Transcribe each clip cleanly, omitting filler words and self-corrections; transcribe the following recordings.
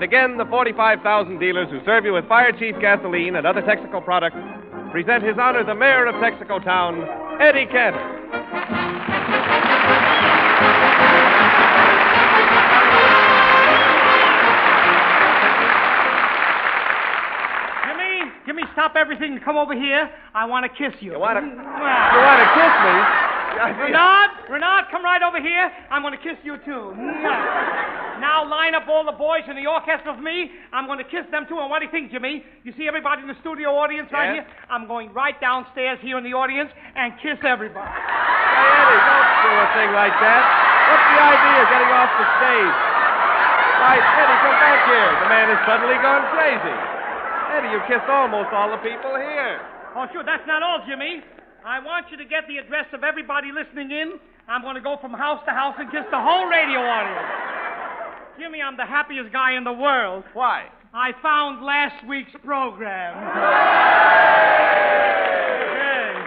And again, the 45,000 dealers who serve you with Fire Chief gasoline and other Texaco products present His Honor the Mayor of Texaco Town, Eddie Cantor. Jimmy, stop everything and come over here. I want to kiss you. You want to kiss me? Renard, come right over here. I'm going to kiss you, too. Now line up all the boys in the orchestra for me. I'm going to kiss them, too. And what do you think, Jimmy? You see everybody in the studio audience right here? I'm going right downstairs here in the audience and kiss everybody. Hey, Eddie, don't do a thing like that. What's the idea of getting off the stage? Right, Eddie, come back here. The man has suddenly gone crazy. Eddie, you kissed almost all the people here. Oh, sure, that's not all, Jimmy. I want you to get the address of everybody listening in. I'm going to go from house to house and kiss the whole radio audience. Jimmy, I'm the happiest guy in the world. Why? I found last week's program.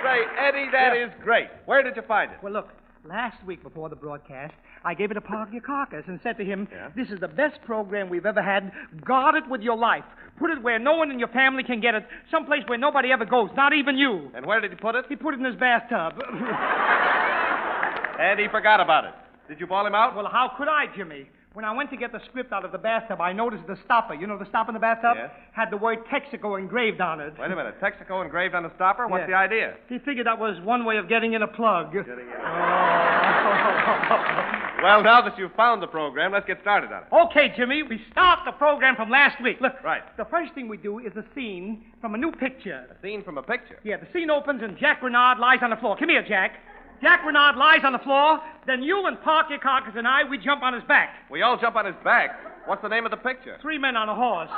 Say, Eddie, that is great. Where did you find it? Well, look, last week before the broadcast, I gave it to Parky Carcass and said to him, This is the best program we've ever had. Guard it with your life. Put it where no one in your family can get it. Someplace where nobody ever goes, not even you. And where did he put it? He put it in his bathtub. And he forgot about it. Did you bawl him out? Well, how could I, Jimmy? When I went to get the script out of the bathtub, I noticed the stopper. You know the stopper in the bathtub? Yes. Had the word Texaco engraved on it. Wait a minute. Texaco engraved on the stopper? What's the idea? He figured that was one way of getting in a plug. Well, now that you've found the program, let's get started on it. Okay, Jimmy. We start the program from last week. Look. Right. The first thing we do is a scene from a new picture. A scene from a picture? Yeah, the scene opens and Jack Renard lies on the floor. Come here, Jack. Jack Renard lies on the floor. Then you and Parky Carcass and I, we jump on his back. We all jump on his back. What's the name of the picture? 3 men on a horse.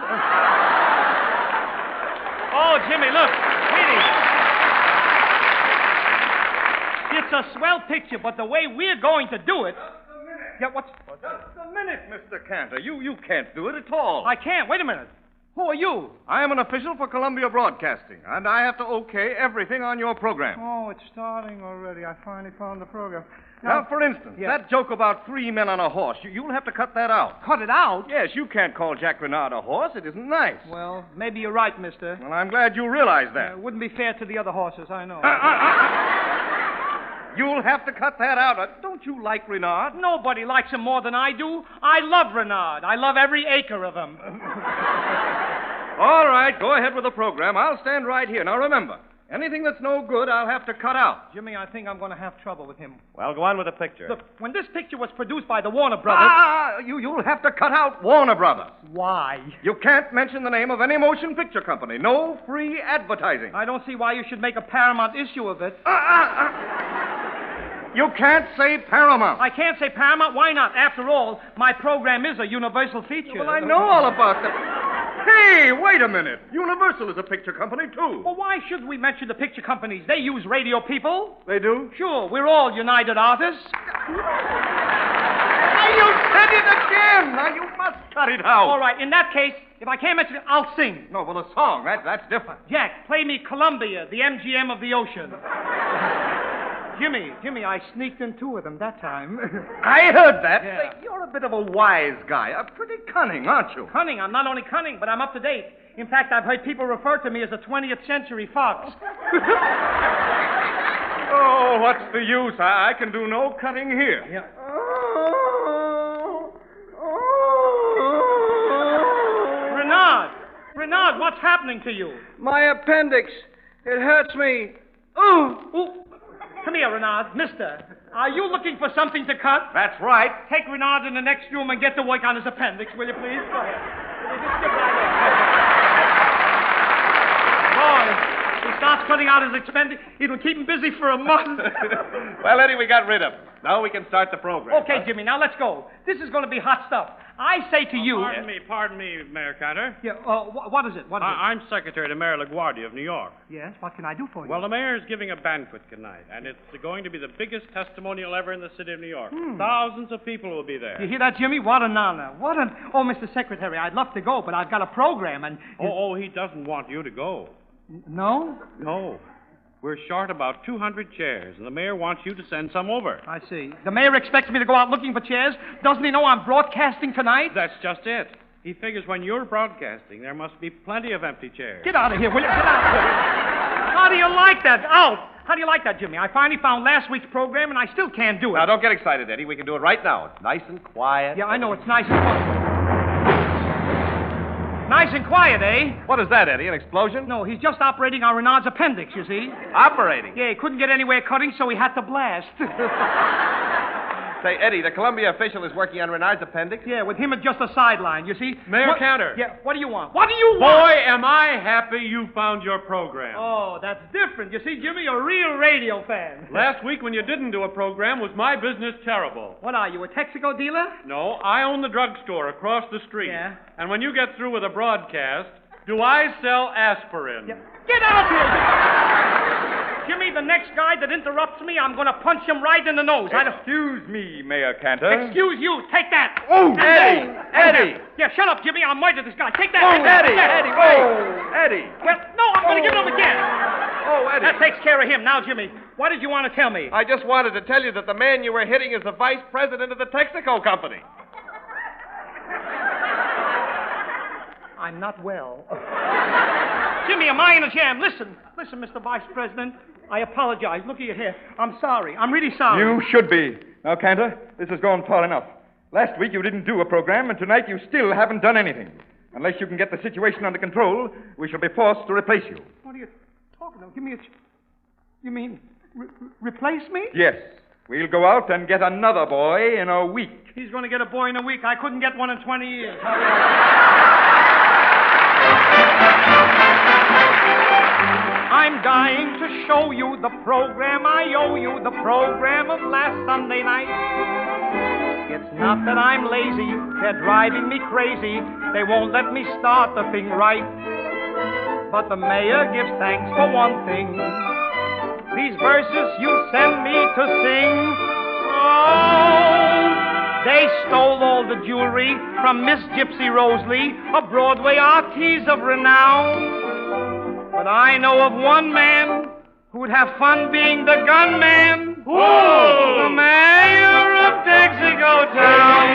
Oh, Jimmy, look. Really. It's a swell picture, but the way we're going to do it... Yeah, what's... Just a minute, Mr. Cantor. You can't do it at all. I can't. Wait a minute. Who are you? I am an official for Columbia Broadcasting, and I have to okay everything on your program. Oh, it's starting already. I finally found the program. Now, for instance, that joke about 3 men on a horse, you'll have to cut that out. Cut it out? Yes, you can't call Jack Renard a horse. It isn't nice. Well, maybe you're right, mister. Well, I'm glad you realize that. It wouldn't be fair to the other horses, I know. You'll have to cut that out. Don't you like Renard? Nobody likes him more than I do. I love Renard. I love every acre of him. All right, go ahead with the program. I'll stand right here. Now, remember, anything that's no good, I'll have to cut out. Jimmy, I think I'm going to have trouble with him. Well, go on with the picture. Look, when this picture was produced by the Warner Brothers... You'll have to cut out Warner Brothers. Why? You can't mention the name of any motion picture company. No free advertising. I don't see why you should make a Paramount issue of it. You can't say Paramount. I can't say Paramount. Why not? After all, my program is a Universal feature. Well, I know all about that. Hey, wait a minute. Universal is a picture company, too. Well, why should we mention the picture companies? They use radio people. They do? Sure. We're all United Artists. Now, you said it again. Now, you must cut it out. All right. In that case, if I can't mention it, I'll sing. No, well, a song. That's different. Jack, play me Columbia, the MGM of the ocean. Jimmy, I sneaked in 2 of them that time. I heard that. Yeah. Say, you're a bit of a wise guy. Pretty cunning, aren't you? Cunning? I'm not only cunning, but I'm up to date. In fact, I've heard people refer to me as a 20th century fox. Oh, what's the use? I can do no cutting here. Yeah. Renard, what's happening to you? My appendix. It hurts me. Ooh. Come here, Renard. Mister, are you looking for something to cut? That's right. Take Renard in the next room and get to work on his appendix, will you, please? Go ahead. Will you just skip right there? Boy, he starts cutting out his appendix. It'll keep him busy for a month. Well, Eddie, we got rid of him. Now we can start the program. Okay, Jimmy, now let's go. This is going to be hot stuff. I say to you... Pardon me, Mayor Cantor. Yeah, what is it? I'm Secretary to Mayor LaGuardia of New York. Yes, what can I do for you? Well, the mayor's giving a banquet tonight, and it's going to be the biggest testimonial ever in the city of New York. Thousands of people will be there. You hear that, Jimmy? What an honor. Oh, Mr. Secretary, I'd love to go, but I've got a program, and... He doesn't want you to go. No? No. We're short about 200 chairs, and the mayor wants you to send some over. I see. The mayor expects me to go out looking for chairs. Doesn't he know I'm broadcasting tonight? That's just it. He figures when you're broadcasting, there must be plenty of empty chairs. Get out of here, will you? Get out of here. How do you like that? Out! How do you like that, Jimmy? I finally found last week's program, and I still can't do it. Now, don't get excited, Eddie. We can do it right now. It's nice and quiet. Yeah, I know. It's nice and quiet. Nice and quiet, eh? What is that, Eddie? An explosion? No, he's just operating our Renard's appendix, you see. Operating? Yeah, he couldn't get anywhere cutting, so he had to blast. Say, Eddie, the Columbia official is working on Renard's appendix? Yeah, with him at just a sideline, you see. Mayor What- Cantor. Yeah, what do you want? What do you want? Boy, am I happy you found your program. Oh, that's different. You see, Jimmy, you're a real radio fan. Last week when you didn't do a program, was my business terrible? What are you, a Texaco dealer? No, I own the drugstore across the street. Yeah. And when you get through with a broadcast, do I sell aspirin? Yeah. Get out here! Jimmy, the next guy that interrupts me, I'm going to punch him right in the nose. Excuse me, Mayor Cantor. Excuse you. Take that. Oh, Eddie! Eddie! Yeah, shut up, Jimmy. I'll murder this guy. Take that. Oh, Take that. Eddie! Take that. Eddie, wait! Eddie! Well, no, I'm going to give him again. Oh, Eddie. That takes care of him. Now, Jimmy, what did you want to tell me? I just wanted to tell you that the man you were hitting is the vice president of the Texaco company. I'm not well. Jimmy, am I in a jam? Listen, Mr. Vice President. I apologize. Look at your hair. I'm sorry. I'm really sorry. You should be. Now, Cantor, this has gone far enough. Last week you didn't do a program, and tonight you still haven't done anything. Unless you can get the situation under control, we shall be forced to replace you. What are you talking about? Give me a... You mean replace me? Yes. We'll go out and get another boy in a week. He's going to get a boy in a week. I couldn't get one in 20 years. I'm dying to show you the program I owe you, the program of last Sunday night. It's not that I'm lazy, they're driving me crazy. They won't let me start the thing right. But the mayor gives thanks for one thing. These verses you send me to sing, oh, they stole all the jewelry from Miss Gypsy Rosalie, a Broadway artiste of renown. But I know of one man who'd have fun being the gunman. Whoa! The mayor of Texaco Town.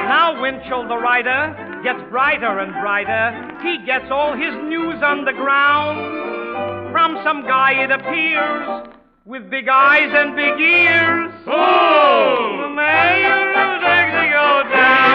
Now Winchell, the writer, gets brighter and brighter. He gets all his news underground from some guy, it appears, with big eyes and big ears. Oh! The mayor of Texaco Town.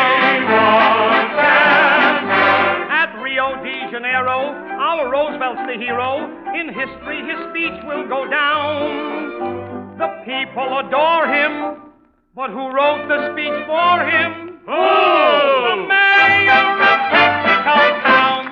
Rio de Janeiro, our Roosevelt's the hero. In history, his speech will go down. The people adore him, but who wrote the speech for him? Oh! The mayor of Texaco Town.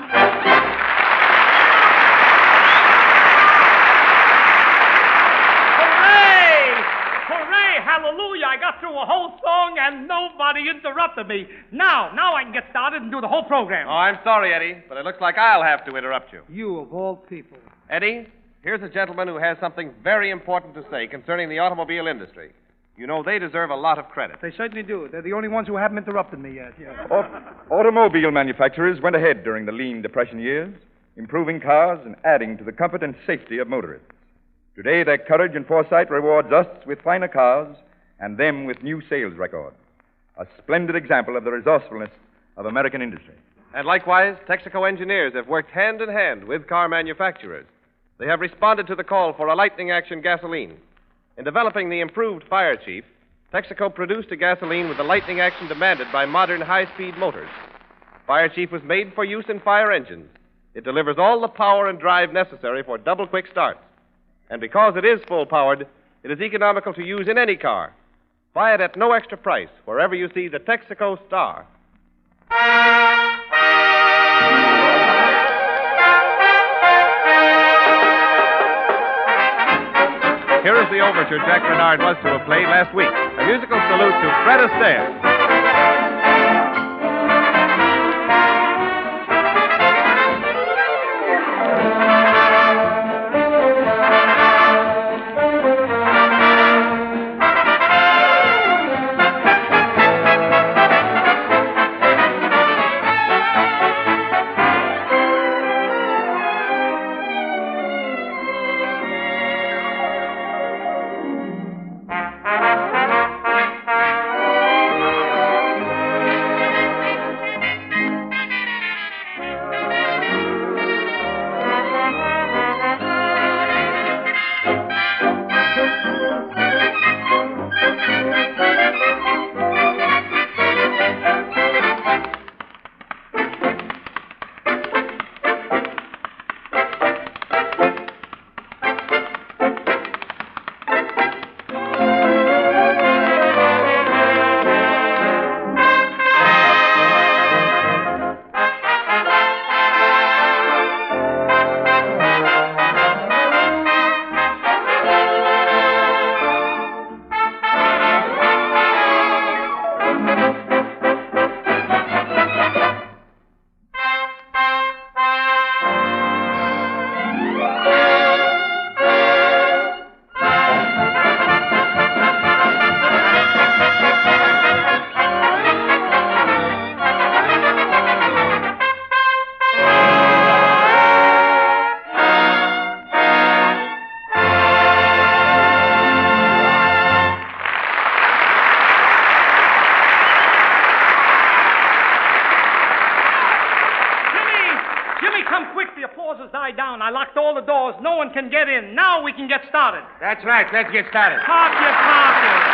Hooray! Hooray! Hallelujah! I got through a whole song and nobody interrupted me. Now I can get started and do the whole program. Oh, I'm sorry, Eddie, but it looks like I'll have to interrupt you. You of all people. Eddie, here's a gentleman who has something very important to say concerning the automobile industry. You know, they deserve a lot of credit. They certainly do. They're the only ones who haven't interrupted me yet. Yeah. Automobile manufacturers went ahead during the lean depression years, improving cars and adding to the comfort and safety of motorists. Today, their courage and foresight rewards us with finer cars and them with new sales records. A splendid example of the resourcefulness of American industry. And likewise, Texaco engineers have worked hand in hand with car manufacturers. They have responded to the call for a lightning-action gasoline. In developing the improved Fire Chief, Texaco produced a gasoline with the lightning action demanded by modern high-speed motors. Fire Chief was made for use in fire engines. It delivers all the power and drive necessary for double-quick starts. And because it is full-powered, it is economical to use in any car. Buy it at no extra price wherever you see the Texaco star. Here is the overture Jack Renard was to have played last week. A musical salute to Fred Astaire. applause has died down. I locked all the doors. No one can get in. Now we can get started. That's right. Let's get started. Park your cars.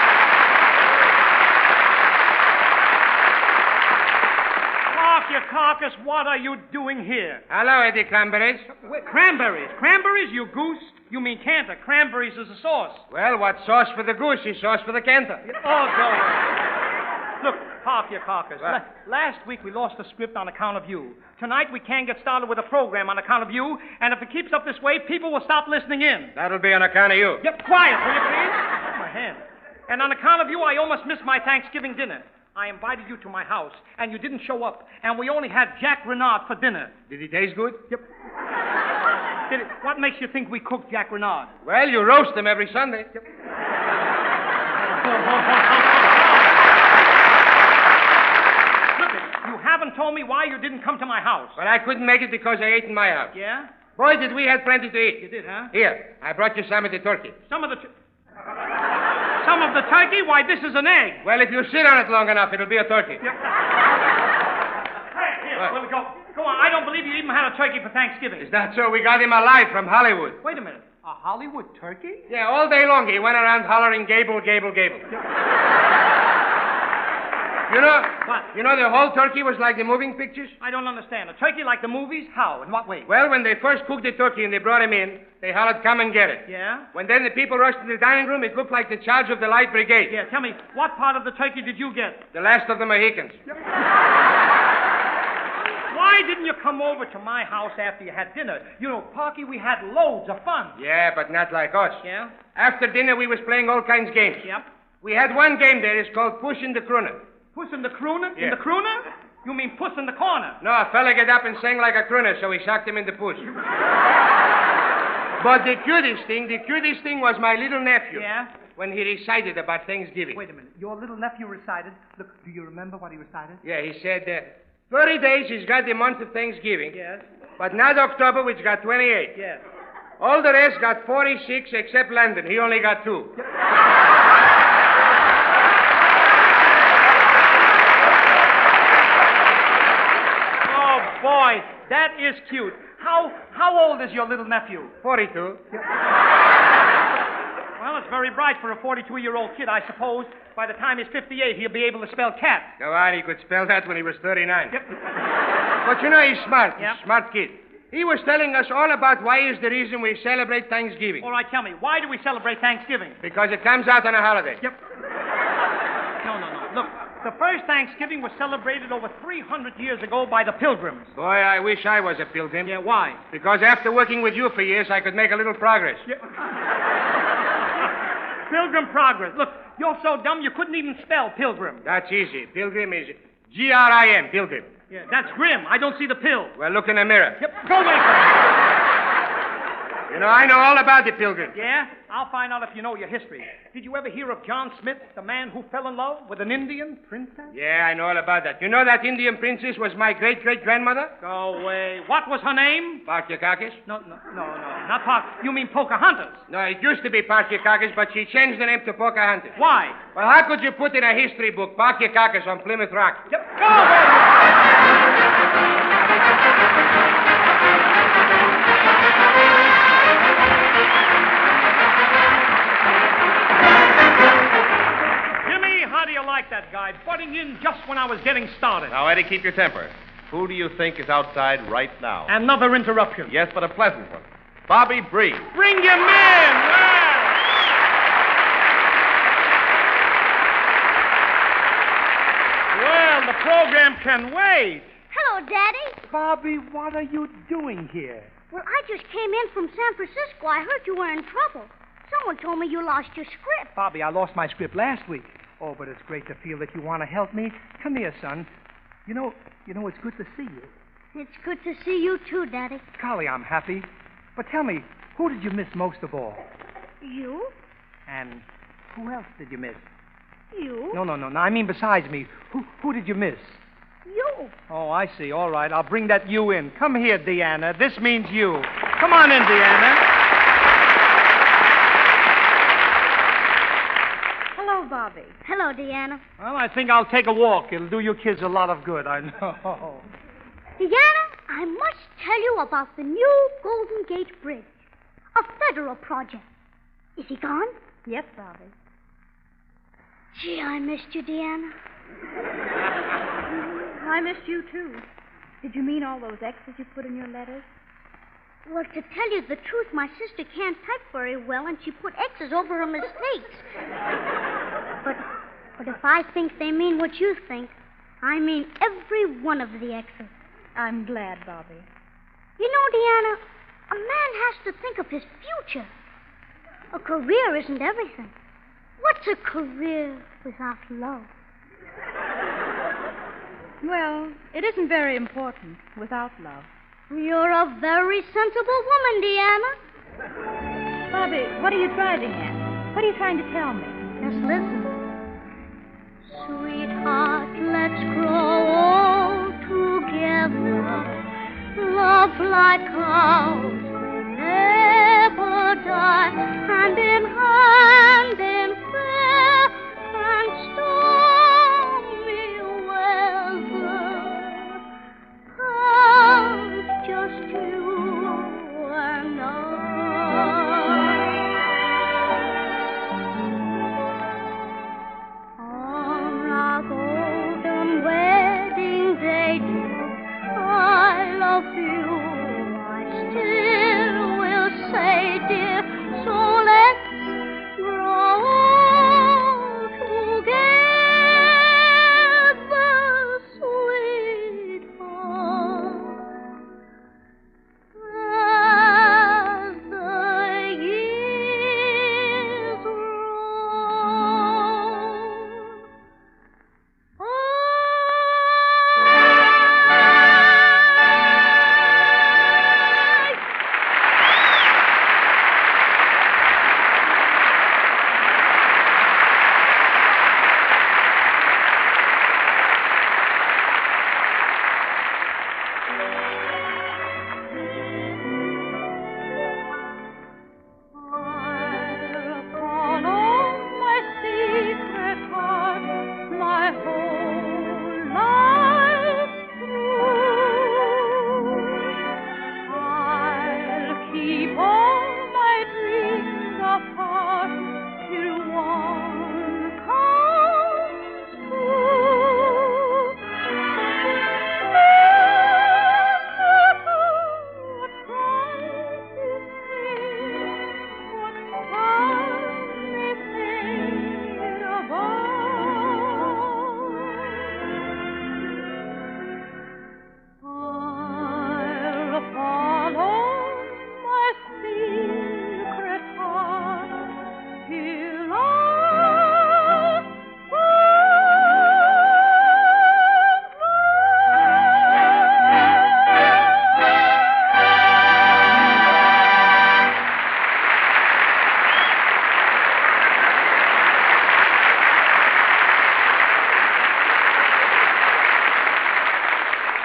Park your carcass. What are you doing here? Hello, Eddie Cranberries. Wait, cranberries. Cranberries, you goose? You mean Cantor. Cranberries is a sauce. Well, what's sauce for the goose is sauce for the Cantor. Oh, go. Look, park your carcass. What? Last week we lost the script on account of you. Tonight we can't get started with a program on account of you, and if it keeps up this way, people will stop listening in. That'll be on account of you. Yep, quiet, will you please? Oh, my hand. And on account of you, I almost missed my Thanksgiving dinner. I invited you to my house, and you didn't show up, and we only had Jack Renard for dinner. Did he taste good? Yep. What makes you think we cooked Jack Renard? Well, you roast them every Sunday. Yep. You haven't told me why you didn't come to my house. But I couldn't make it because I ate in my house. Yeah? Boy, did we have plenty to eat. You did, huh? Here, I brought you some of the turkey. Some of the turkey? Why, this is an egg. Well, if you sit on it long enough, it'll be a turkey. Yep. Hey, here, well, go on. I don't believe you even had a turkey for Thanksgiving. Is that so? We got him alive from Hollywood. Wait a minute. A Hollywood turkey? Yeah, all day long he went around hollering, Gable, Gable, Gable. You know, what? You know the whole turkey was like the moving pictures? I don't understand. A turkey like the movies? How? In what way? Well, when they first cooked the turkey and they brought him in, they hollered, come and get it. Yeah? When then the people rushed to the dining room, it looked like the charge of the Light Brigade. Yeah, tell me, what part of the turkey did you get? The last of the Mohicans. Why didn't you come over to my house after you had dinner? You know, Parky, we had loads of fun. Yeah, but not like us. Yeah? After dinner, we was playing all kinds of games. Yep. We had one game there. It's called Puss in the Crooner. Puss in the crooner? Yeah. In the crooner? You mean Puss in the corner? No, a fella get up and sang like a crooner, so we socked him in the puss. But the cutest thing was my little nephew. Yeah? When he recited about Thanksgiving. Wait a minute. Your little nephew recited. Look, do you remember what he recited? Yeah, he said, 30 days he's got the month of Thanksgiving. Yes. But not October, which got 28. Yes. All the rest got 46 except Landon. He only got 2. Oh, boy, that is cute. How old is your little nephew? 42. Well, it's very bright for a 42-year-old kid, I suppose. By the time he's 58, he'll be able to spell cat. Go on, he could spell that when he was 39. Yep. But you know, he's smart. Yep. He's a smart kid. He was telling us all about why is the reason we celebrate Thanksgiving. All right, tell me, why do we celebrate Thanksgiving? Because it comes out on a holiday. Yep. No. Look, the first Thanksgiving was celebrated over 300 years ago by the Pilgrims. Boy, I wish I was a pilgrim. Yeah, why? Because after working with you for years, I could make a little progress. Yeah. Pilgrim Progress. Look, you're so dumb you couldn't even spell pilgrim. That's easy. Pilgrim is G-R-I-M, pilgrim. Yeah, that's grim. I don't see the pill. Well, look in the mirror. Yep, go away from me. You know, I know all about the pilgrim. Yeah? I'll find out if you know your history. Did you ever hear of John Smith, the man who fell in love with an Indian princess? Yeah, I know all about that. You know that Indian princess was my great-great-grandmother? Go away. What was her name? Parkyakakis? No, not Park. You mean Pocahontas? No, it used to be Parkyakakis, but she changed the name to Pocahontas. Why? Well, how could you put in a history book Parkyakakis on Plymouth Rock? Yep. Go away. How do you like that guy butting in just when I was getting started? Now, Eddie, keep your temper. Who do you think is outside right now? Another interruption. Yes, but a pleasant one. Bobby Breen. Bring him in! Well, the program can wait. Hello, Daddy. Bobby, what are you doing here? Well, I just came in from San Francisco. I heard you were in trouble. Someone told me you lost your script. Bobby, I lost my script last week. Oh, but it's great to feel that you want to help me. Come here, son. You know, it's good to see you. It's good to see you, too, Daddy. Golly, I'm happy. But tell me, who did you miss most of all? You? And who else did you miss? You? No. I mean besides me. Who did you miss? You. Oh, I see. All right, I'll bring that you in. Come here, Deanna. This means you. Come on in, Deanna. Hello, Bobby. Hello, Deanna. Well, I think I'll take a walk. It'll do you kids a lot of good, I know. Deanna, I must tell you about the new Golden Gate Bridge, a federal project. Is he gone? Yes, Bobby. Gee, I missed you, Deanna. I missed you, too. Did you mean all those X's you put in your letters? Well, to tell you the truth, my sister can't type very well, and she put X's over her mistakes. But if I think they mean what you think, I mean every one of the X's. I'm glad, Bobby. You know, Deanna, a man has to think of his future. A career isn't everything. What's a career without love? Well, it isn't very important without love. You're a very sensible woman, Deanna. Bobby, what are you driving at? What are you trying to tell me? Just listen. Sweetheart, let's grow old together. Love like ours will never die. Hand in hand in fair and stormy weather. Cause just you and I. On our golden wedding day, dear, I love you. I still will say, dear, so let's grow together, sweetheart, as the years roll. I'll follow my secret heart my whole life through. I'll keep all my dreams apart till one comes true. I'll follow my secret heart till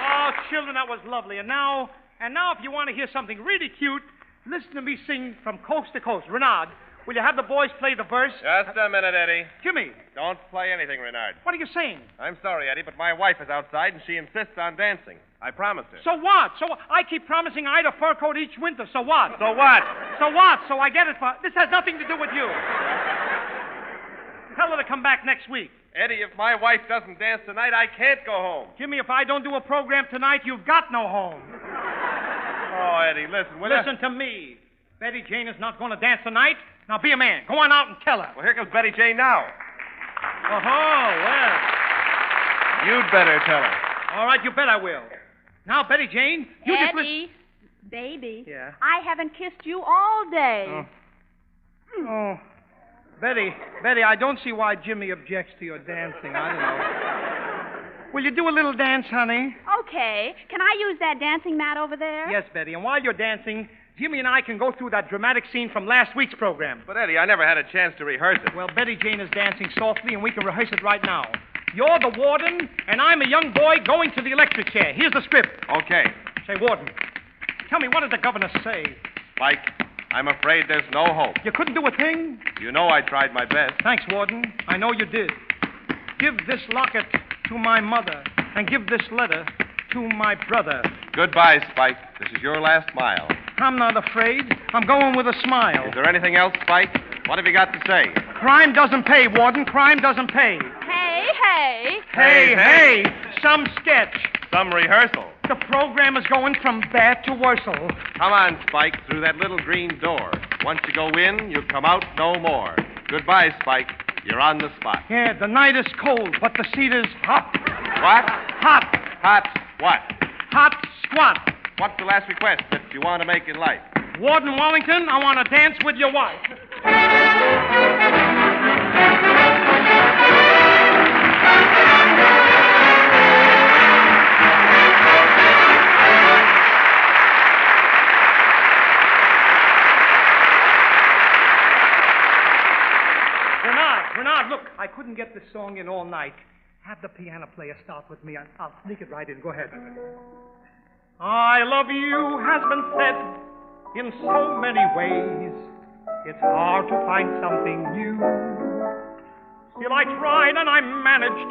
Oh, children, that was lovely. And now, if you want to hear something really cute, listen to me sing from coast to coast. Renard, will you have the boys play the verse? Just a minute, Eddie. Jimmy, Don't play anything, Renard. what are you saying? I'm sorry, Eddie, but my wife is outside and she insists on dancing. I promised her. So what? I keep promising Ida a fur coat each winter. So what? So what? So what? So I get it for... This has nothing to do with you. Tell her to come back next week. Eddie, if my wife doesn't dance tonight, I can't go home. Jimmy, if I don't do a program tonight, you've got no home. Oh, Eddie, listen. Listen to me. Betty Jane is not going to dance tonight. Now be a man. Go on out and tell her. Well, here comes Betty Jane now. Oh, well. You'd better tell her. All right, you bet I will. Now, Betty Jane, you just listen. Eddie, baby. Yeah? I haven't kissed you all day. Oh, Betty, I don't see why Jimmy objects to your dancing. I don't know. Will you do a little dance, honey? Okay. Can I use that dancing mat over there? Yes, Betty. And while you're dancing, Jimmy and I can go through that dramatic scene from last week's program. But, Eddie, I never had a chance to rehearse it. Well, Betty Jane is dancing softly, and we can rehearse it right now. You're the warden, and I'm a young boy going to the electric chair. Here's the script. Okay. Say, warden, tell me, what did the governor say? Mike, I'm afraid there's no hope. You couldn't do a thing? You know I tried my best. Thanks, warden. I know you did. Give this locket to my mother, and give this letter to my brother. Goodbye, Spike. This is your last mile. I'm not afraid. I'm going with a smile. Is there anything else, Spike? What have you got to say? Crime doesn't pay, Warden. Crime doesn't pay. Hey. Hey, some sketch. Some rehearsal. The program is going from bad to worsel. Come on, Spike, through that little green door. Once you go in, you come out no more. Goodbye, Spike. You're on the spot. Yeah, the night is cold, but the seat is hot. What? Hot. Hot what? Hot squat. What's the last request that you want to make in life? Warden Wellington, I want to dance with your wife. Renard, look, I couldn't get this song in all night. Have the piano player start with me. I'll sneak it right in. Go ahead. I love you has been said in so many ways. It's hard to find something new. Still I tried and I managed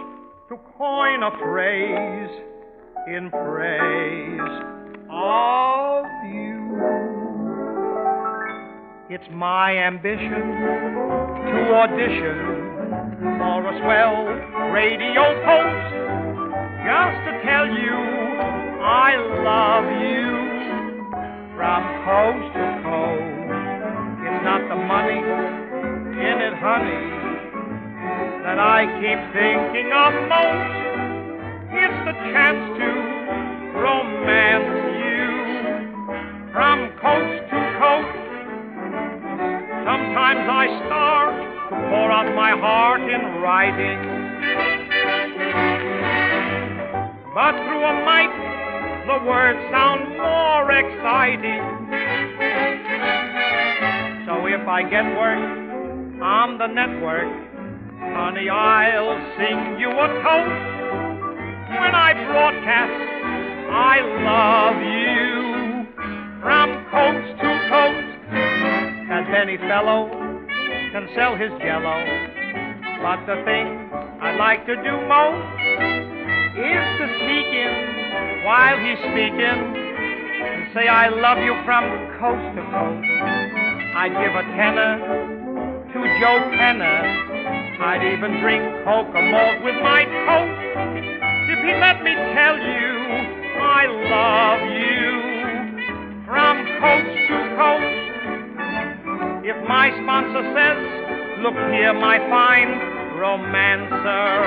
to coin a phrase in praise of you. It's my ambition to audition for a swell radio post, just to tell you I love you from coast to coast. It's not the money in it, honey, that I keep thinking of most. It's the chance to romance you from coast to coast. Sometimes I start to pour out my heart in writing, but through a mic, the words sound more exciting. So if I get work on the network, honey, I'll sing you a toast. When I broadcast, I love you from coast to coast. As any fellow can sell his jello, but the thing I like to do most is to sneak in while he's speaking and say I love you from coast to coast. I'd give a tenner to Joe Penner. I'd even drink Coca-Malt with my toast if he'd let me tell you I love you from coast to coast. If my sponsor says, look here, my fine romancer,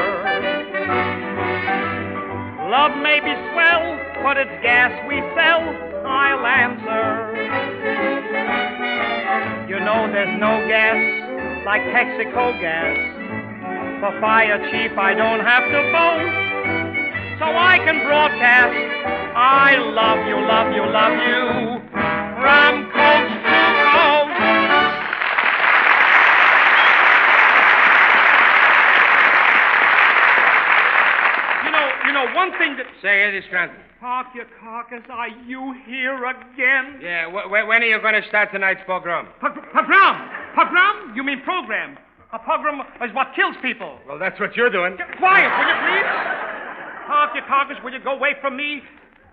love may be swell, but it's gas we sell, I'll answer. You know there's no gas like Texaxo gas. For fire chief, I don't have to vote, so I can broadcast, I love you, love you, love you, from coast to coast. You know, one thing that... Say it, Scranton. Park your carcass, are you here again? Yeah, when are you going to start tonight's program? Program? Program? You mean program. A program is what kills people. Well, that's what you're doing. Get quiet, will you, please? Park your carcass, will you go away from me?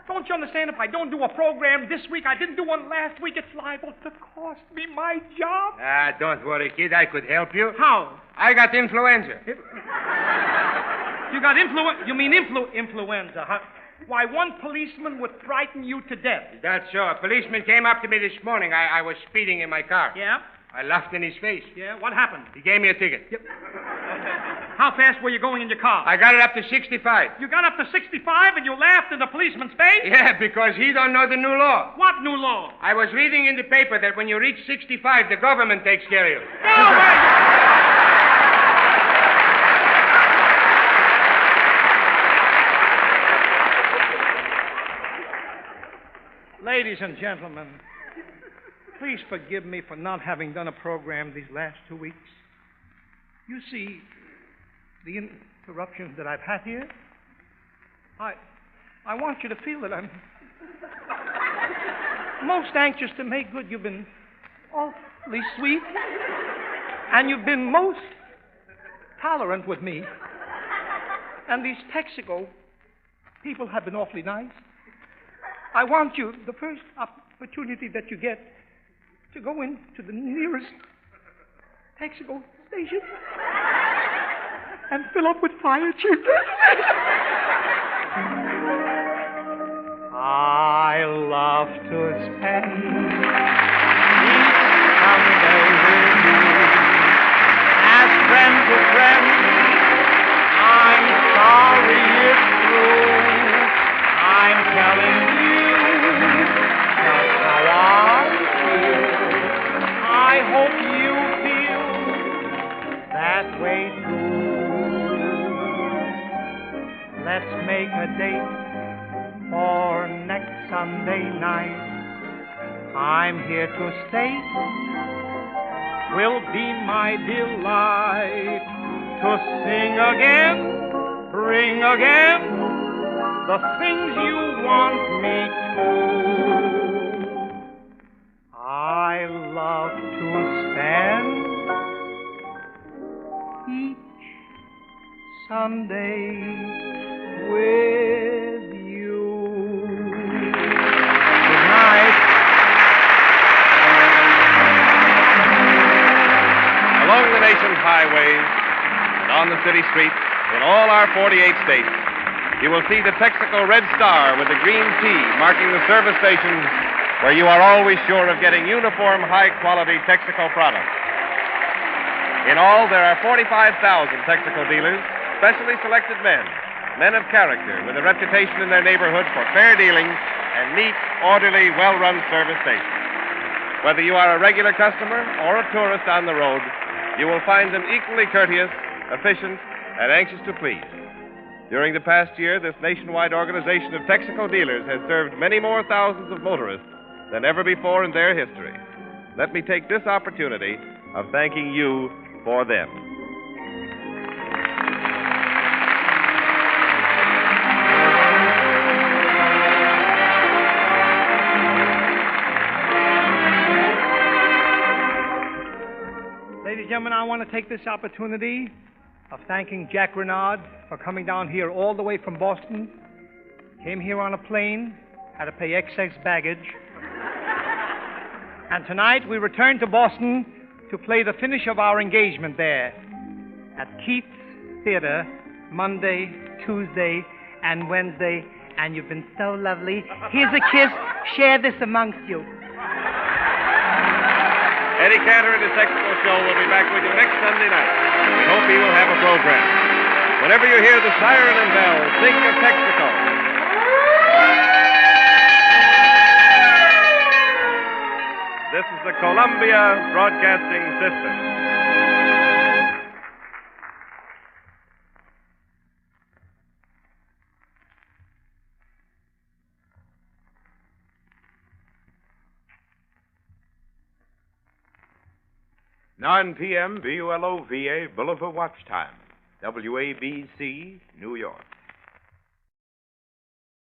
Don't you understand? If I don't do a program this week, I didn't do one last week, it's liable to cost me my job. Ah, don't worry, kid. I could help you. How? I got influenza. You got you mean influenza, huh? Why, one policeman would frighten you to death. That's so. A policeman came up to me this morning. I was speeding in my car. Yeah? I laughed in his face. Yeah? What happened? He gave me a ticket. Yep. How fast were you going in your car? I got it up to 65. You got up to 65 and you laughed in the policeman's face? Yeah, because he don't know the new law. What new law? I was reading in the paper that when you reach 65, the government takes care of you. Go away! Ladies and gentlemen, please forgive me for not having done a program these last 2 weeks. You see, the interruptions that I've had here, I want you to feel that I'm most anxious to make good. You've been awfully sweet, and you've been most tolerant with me. And these Texaco people have been awfully nice. I want you, the first opportunity that you get, to go into the nearest Texaxo station and fill up with fire children. I love to spend each Sunday with you as friend to friend. I'm sorry it's true. I'm telling you just how I feel. I hope you feel that way too. Let's make a date for next Sunday night. I'm here to stay. Will be my delight to sing again, bring again the things you want me to. I love to spend each Sunday with you. Good night. Along the nation's highways and on the city streets in all our 48 states, you will see the Texaco Red Star with the green T marking the service stations where you are always sure of getting uniform, high-quality Texaco products. In all, there are 45,000 Texaco dealers, specially selected men of character with a reputation in their neighborhood for fair dealing and neat, orderly, well-run service stations. Whether you are a regular customer or a tourist on the road, you will find them equally courteous, efficient, and anxious to please. During the past year, this nationwide organization of Texaco dealers has served many more thousands of motorists than ever before in their history. Let me take this opportunity of thanking you for them. Ladies and gentlemen, I want to take this opportunity of thanking Jack Renard for coming down here all the way from Boston. Came here on a plane, had to pay excess baggage. And tonight we return to Boston to play the finish of our engagement there at Keith's Theater Monday, Tuesday, and Wednesday. And you've been so lovely. Here's a kiss. Share this amongst you. Eddie Cantor and his Texaco show will be back with you next Sunday night. We hope he will have a program. Whenever you hear the siren and bell, think of Texaco. This is the Columbia Broadcasting System. Nine p.m. BULOVA Boulevard Watch Time. WABC, New York.